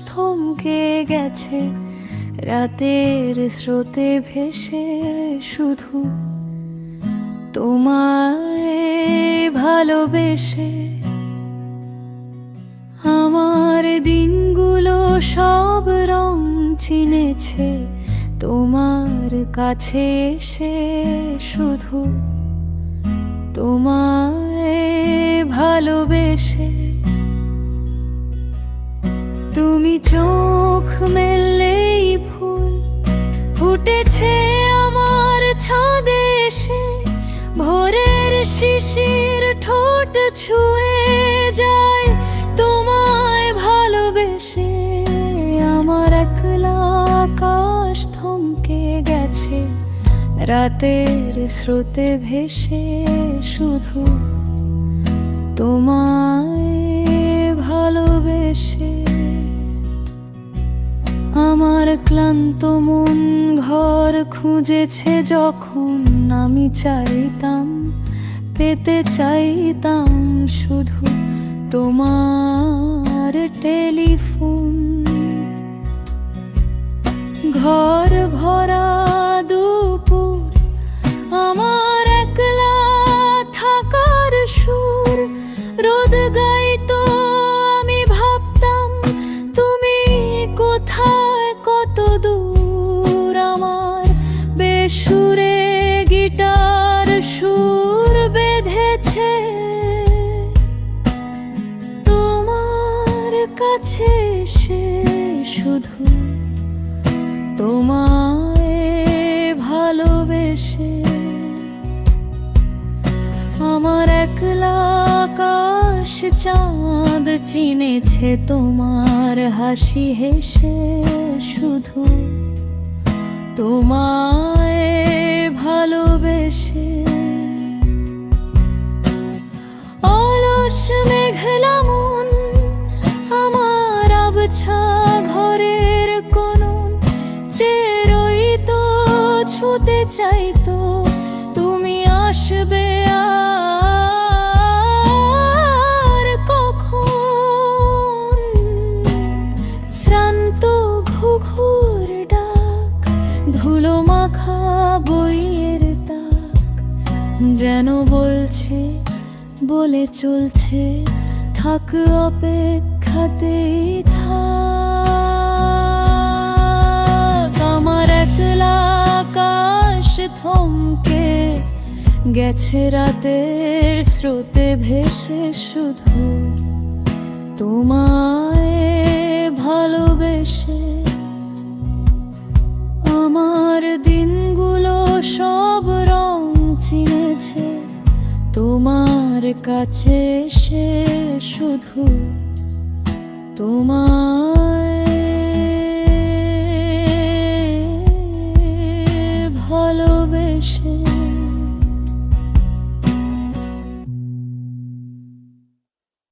থমকে গেছে রাতের স্রোতে ভেসে, শুধু তোমায় ভালোবেসে। আমার দিনগুলো সব রং চিনেছে তোমার কাছে এসে, শুধু তোমায় ভালোবেসে। তুমি চোখ মেললেই ফুল ফুটেছে আমার ছাদে এসে, ভোরের শিশির ঠোঁট ছুঁয়ে যায় তোমায় ভালোবেসে। আমার একলা আকাশ থমকে গেছে রাতের স্রোতে ভেসে, শুধু তোমায় ভালোবেসে। আমার ক্লান্ত মন ঘর খুঁজেছে যখন, আমি চাইতাম পেতে চাইতাম শুধু তোমার টেলিফোন। ঘর ভরা দুপুর আমার একলা থাকার সুর, রোদ গাইতো আমি ভাবতাম তুমি কোথায় কত দূর। আমার বেসুরে গিটার সুর বেঁধেছে তোমার কাছে এসে, শুধু তোমায় ভালোবেসে। আমার একলা আকাশ চাঁদ চিনেছে তোমার হাসি হেসে, শুধু তোমায় ভালোবেসে। অলস মেঘলা মন আমার আবছা ঘরের কোণন, চেরোই তো ছুতে চাইতো তুমি আসবে আর কখন। শ্রান্ত ঘুঘুর ডাক, ধুলো মাখা বইয়ের তাক, যেন বলছে বলে চলছে থাক অপেক্ষাতেই থাক। আমার একলা আকাশ থমকে গেছে রাতের স্রোতে ভেসে, শুধু তোমায় ভালোবেসে। আমার দিনগুলো সব রং চিনেছে তোমার কাছে এসে, শুধু তোমার